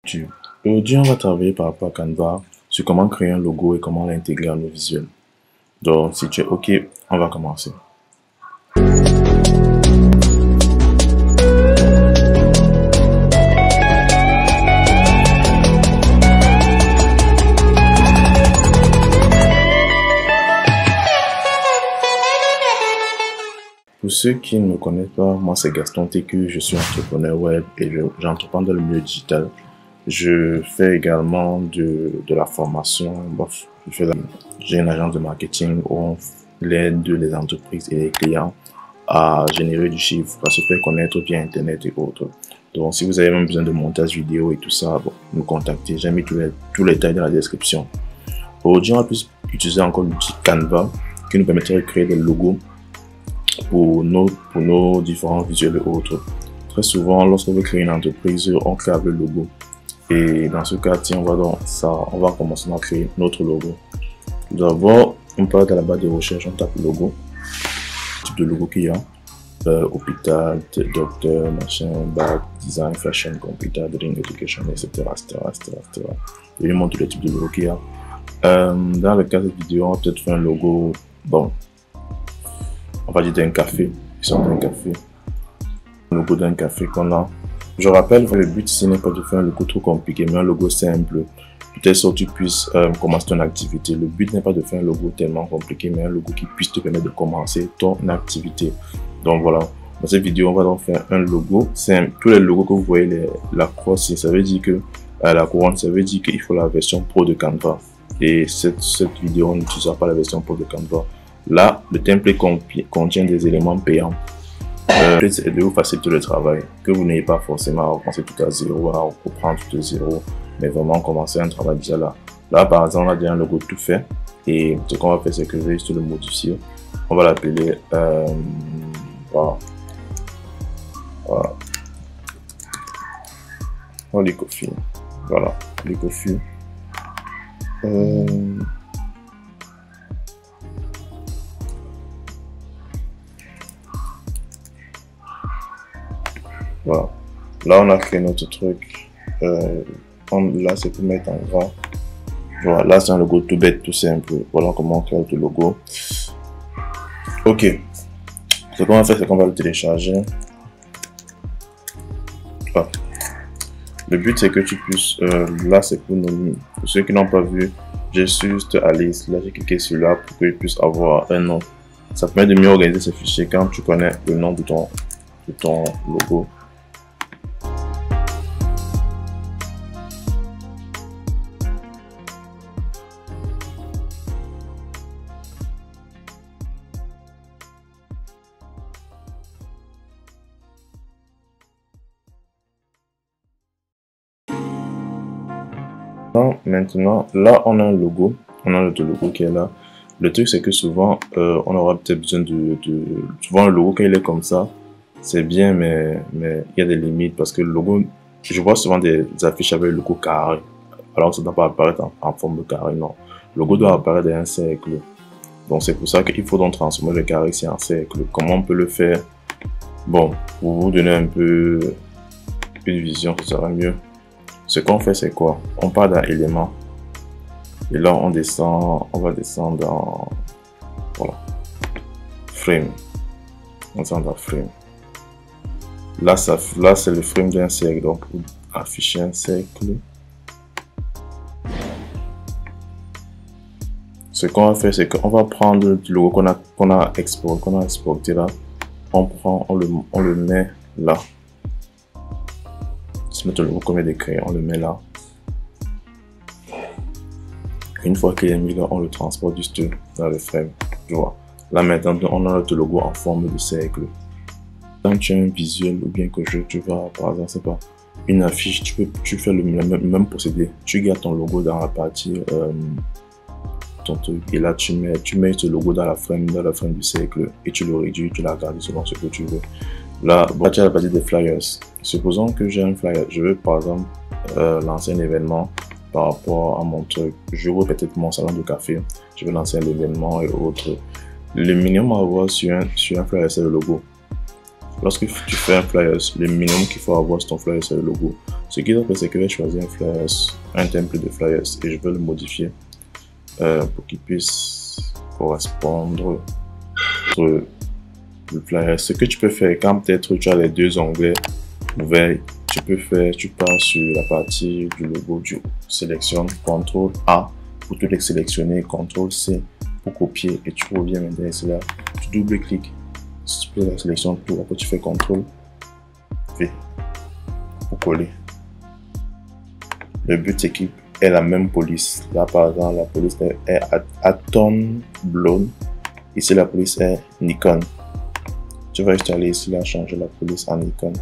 YouTube. Aujourd'hui, on va travailler par rapport à Canva sur comment créer un logo et comment l'intégrer en nos visuels. Donc, si tu es OK, on va commencer. Pour ceux qui ne me connaissent pas, moi c'est Gaston TQ, je suis entrepreneur web et j'entreprends dans le milieu digital. Je fais également de la formation. J'ai une agence de marketing où on aide les entreprises et les clients à générer du chiffre, à se faire connaître via Internet et autres. Donc si vous avez même besoin de montage vidéo et tout ça, bon, nous contactez. J'ai mis tous les détails dans la description. Aujourd'hui, on va plus utiliser encore l'outil Canva qui nous permettra de créer des logos pour nos différents visuels et autres. Très souvent, lorsqu'on veut créer une entreprise, on crée le logo. Et dans ce cas, tiens, on va commencer à créer notre logo. Tout d'abord, on part à la barre de recherche, on tape logo, type de logo qu'il y a, hôpital, docteur, machin, bac, design, fashion, computer, dream, education, etc. Et il montre tous les types de logos qu'il y a. Dans le cas de cette vidéo, on va peut-être faire un logo, bon, on va dire d'un café, d'un café, le logo d'un café qu'on a. Je rappelle, le but ici n'est pas de faire un logo trop compliqué, mais un logo simple, de telle sorte que tu puisses commencer ton activité. Le but n'est pas de faire un logo tellement compliqué, mais un logo qui puisse te permettre de commencer ton activité. Donc voilà, dans cette vidéo, on va donc faire un logo simple. Tous les logos que vous voyez, la croix, ça veut dire que la couronne, ça veut dire qu'il faut la version pro de Canva. Et cette vidéo, on n'utilisera pas la version pro de Canva. Là, le template contient des éléments payants. C'est de vous faciliter le travail, que vous n'ayez pas forcément à recommencer tout à zéro, à reprendre tout à zéro, mais vraiment commencer un travail déjà là. Là, par exemple, on a déjà un logo tout fait, et ce qu'on va faire, c'est que je vais juste le modifier. On va l'appeler, voilà. On l'écofile. Voilà, l'écofile. Voilà. Là, on a créé notre truc. Là, c'est pour mettre en gras. Voilà, là, c'est un logo tout bête, tout simple. Voilà comment on crée le logo. Ok. Ce qu'on va faire, c'est qu'on va le télécharger. Voilà. Le but, c'est que tu puisses... là, c'est pour ceux qui n'ont pas vu. J'ai juste allé, là, j'ai cliqué sur là pour qu'ils puissent avoir un nom. Ça permet de mieux organiser ces fichiers quand tu connais le nom de ton logo. Maintenant, là, on a un logo. On a notre logo qui est là. Le truc, c'est que souvent, on aura peut-être besoin souvent, le logo, quand il est comme ça, c'est bien, mais il y a des limites parce que le logo, je vois souvent des affiches avec le logo carré. Alors, ça ne doit pas apparaître en forme de carré, non. Le logo doit apparaître dans un cercle. Donc, c'est pour ça qu'il faut donc transformer le carré ici en cercle. Comment on peut le faire? Bon, pour vous donner un peu une vision, ce sera mieux. Ce qu'on fait, c'est quoi? On part dans éléments. Et là, on va descendre dans, voilà, frame. On descend dans frame. Là, c'est le frame d'un cercle. Donc, pour afficher un cercle, ce qu'on va faire, c'est qu'on va prendre le logo qu'on a exporté là. On le met là. Se mettre le logo qu'on vient de créer, on le met là. Une fois qu'il est mis là, on le transporte juste dans le frame. Tu vois. Là maintenant, on a notre logo en forme de cercle. Quand tu as un visuel ou bien que tu vas, par exemple, c'est pas une affiche, tu fais le même procédé. Tu gardes ton logo dans la partie ton truc et là tu mets ce logo dans la frame du cercle et tu le réduis, tu l'agrandes selon ce que tu veux. Là, bon, tu as la partie des flyers. Supposons que j'ai un flyer, je veux par exemple lancer un événement par rapport à mon truc. Je veux peut-être mon salon de café, je veux lancer un événement et autres. Le minimum à avoir sur un flyer, c'est le logo. Lorsque tu fais un flyer, le minimum qu'il faut avoir sur ton flyer, c'est le logo. Ce qui doit faire, c'est que je vais choisir un template de flyers et je vais le modifier pour qu'il puisse correspondre au le flyer. Ce que tu peux faire quand peut-être tu as les deux onglets ouverts, tu pars sur la partie du logo, tu sélectionnes CTRL A pour tout les sélectionner, CTRL C pour copier et tu reviens maintenant ici là, tu double-cliques sur la sélection tout, après tu fais CTRL V pour coller. Le but c'est qu'il ait la même police. Là par exemple la police est Atom Blown, ici la police est Nikon. Tu vas juste aller ici là, changer la police en Nikon.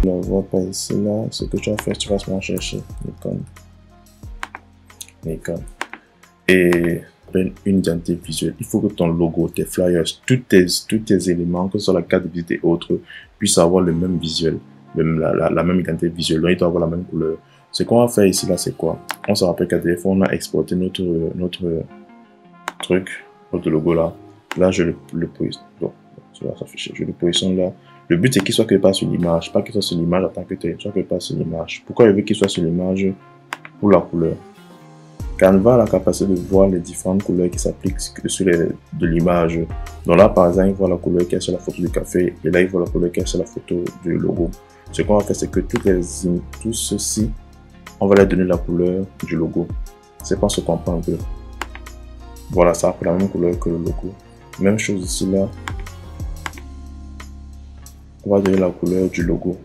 Je ne vois pas ici là. Ce que tu vas faire, tu vas seulement chercher Nikon. Et une identité visuelle. Il faut que ton logo, tes flyers, tous tes éléments, que ce soit la carte de visite et autres, puissent avoir le même visuel, la même identité visuelle. Donc, il doit avoir la même couleur. Ce qu'on va faire ici là, c'est quoi? On se rappelle qu'à téléphone, on a exporté notre logo là. Là, je le positionne. Bon, tu vas s'afficher. Je le positionne là. Le but, c'est qu'il soit quelque part sur l'image. Pas qu'il soit sur l'image en tant que tel. Soit quelque part sur l'image. Pourquoi je veux qu'il soit sur l'image? Pour la couleur. Canva a la capacité de voir les différentes couleurs qui s'appliquent sur de l'image. Donc là, par exemple, il voit la couleur qui est sur la photo du café. Et là, il voit la couleur qui est sur la photo du logo. Ce qu'on va faire, c'est que tout ceci, on va leur donner la couleur du logo. C'est pas ce qu'on comprend un peu. Voilà, ça a pris la même couleur que le logo. Même chose ici là. On va donner la couleur du logo.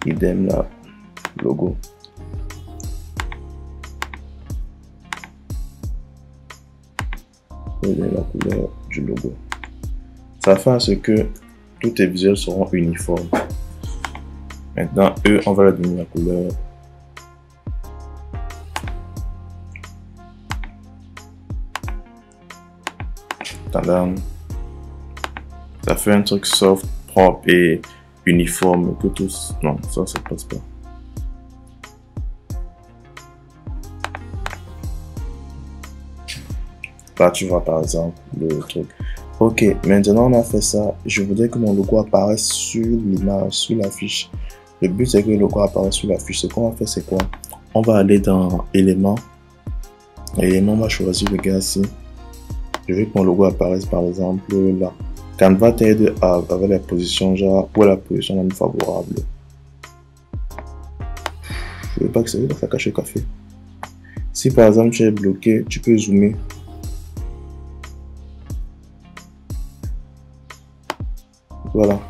Idem là, logo. On va donner la couleur du logo. Ça fait à ce que tous tes visuels seront uniformes. Maintenant, eux, on va leur donner la couleur. Ça fait un truc soft, propre et uniforme que tous. Non, ça passe pas. Là, tu vois par exemple le truc. Ok, maintenant on a fait ça. Je voudrais que mon logo apparaisse sur l'image, sur l'affiche. Le but c'est que le logo apparaisse sur l'affiche. Ce qu'on va faire, c'est quoi? On va aller dans éléments. Éléments, on va choisir le gars ici. Je veux que mon logo apparaisse par exemple là. Canva t'aide avec la position genre ou la position la plus favorable. Je veux pas que ça cache le café. Si par exemple tu es bloqué, tu peux zoomer. Voilà.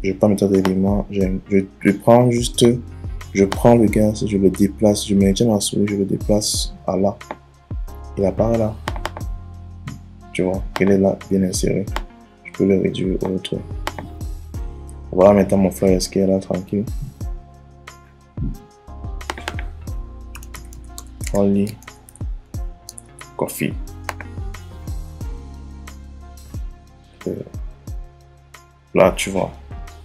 Je prends mes éléments. Je prends juste. Je prends le gars, je le déplace. Je maintiens ma souris, je le déplace à là. Il apparaît là. Tu vois, il est là, bien inséré. Je peux le réduire au autre. Voilà maintenant mon flyer qui est là, tranquille. Only coffee. Là, tu vois,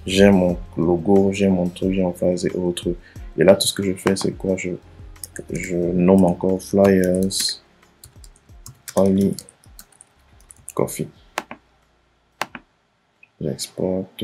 j'ai mon logo, j'ai mon truc, j'ai mon phase et autres. Et là, tout ce que je fais, c'est quoi? Je nomme encore flyers. Only coffee. J'exporte.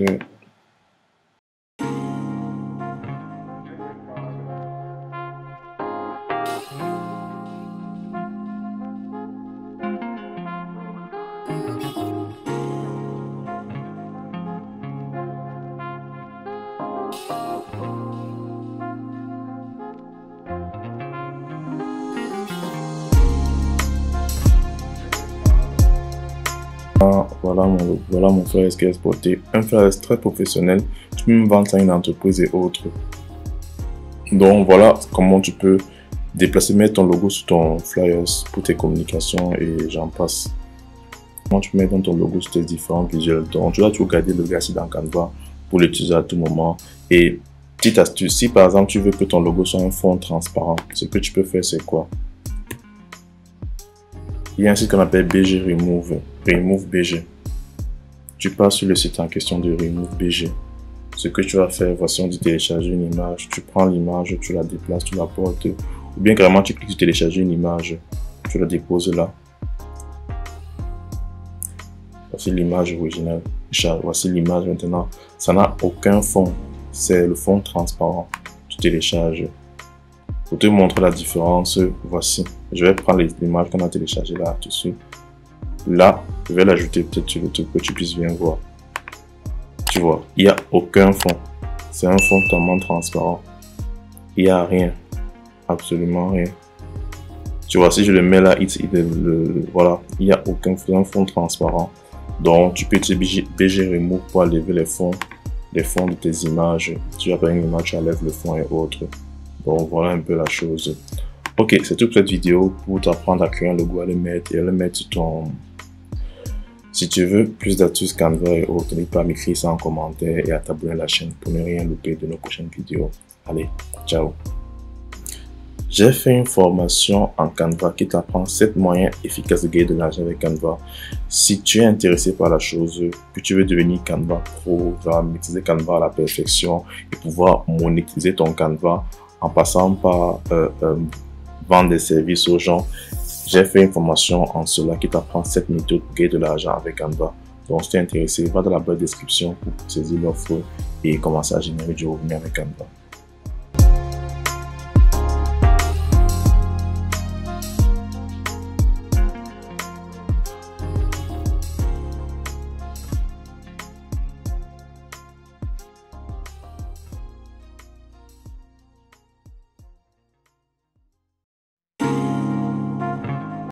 Voilà mon flyer qui est exporté. Un flyer très professionnel. Tu peux même vendre ça à une entreprise et autres. Donc voilà comment tu peux déplacer, mettre ton logo sur ton flyers pour tes communications et j'en passe. Comment tu peux mettre ton logo sur tes différents visuels. Donc tu dois toujours garder le gars dans Canva pour l'utiliser à tout moment. Et petite astuce, si par exemple tu veux que ton logo soit un fond transparent, ce que tu peux faire c'est quoi? Il y a un site qu'on appelle BG Remove BG. Tu pars sur le site en question de Remove BG. Ce que tu vas faire, voici on dit télécharger une image. Tu prends l'image, tu la déplaces, tu la portes. Ou bien carrément tu cliques sur télécharger une image. Tu la déposes là. Voici l'image originale. Voici l'image maintenant. Ça n'a aucun fond. C'est le fond transparent. Tu télécharges. Pour te montrer la différence, voici. Je vais prendre l'image qu'on a téléchargée là tout de suite. Là, je vais l'ajouter peut-être sur le truc pour que tu puisses bien voir. Tu vois, il n'y a aucun fond. C'est un fond totalement transparent. Il n'y a rien. Absolument rien. Tu vois, si je le mets là, voilà, il n'y a aucun fond, un fond transparent. Donc, tu peux utiliser BG Remove pour enlever les fonds de tes images. Tu as une image, tu enlèves le fond et autres. Donc, voilà un peu la chose. Ok, c'est tout pour cette vidéo pour t'apprendre à créer un logo, à le mettre sur ton... Si tu veux plus d'astuces Canva et autres, n'hésite pas à m'écrire ça en commentaire et à t'abonner à la chaîne pour ne rien louper de nos prochaines vidéos. Allez, ciao! J'ai fait une formation en Canva qui t'apprend 7 moyens efficaces de gagner de l'argent avec Canva. Si tu es intéressé par la chose, que tu veux devenir Canva Pro, maîtriser Canva à la perfection et pouvoir monétiser ton Canva en passant par vendre des services aux gens, j'ai fait une formation en cela qui t'apprend 7 méthodes pour gagner de l'argent avec Canva. Donc si tu es intéressé, va dans la barre de description pour saisir l'offre et commencer à générer du revenu avec Canva.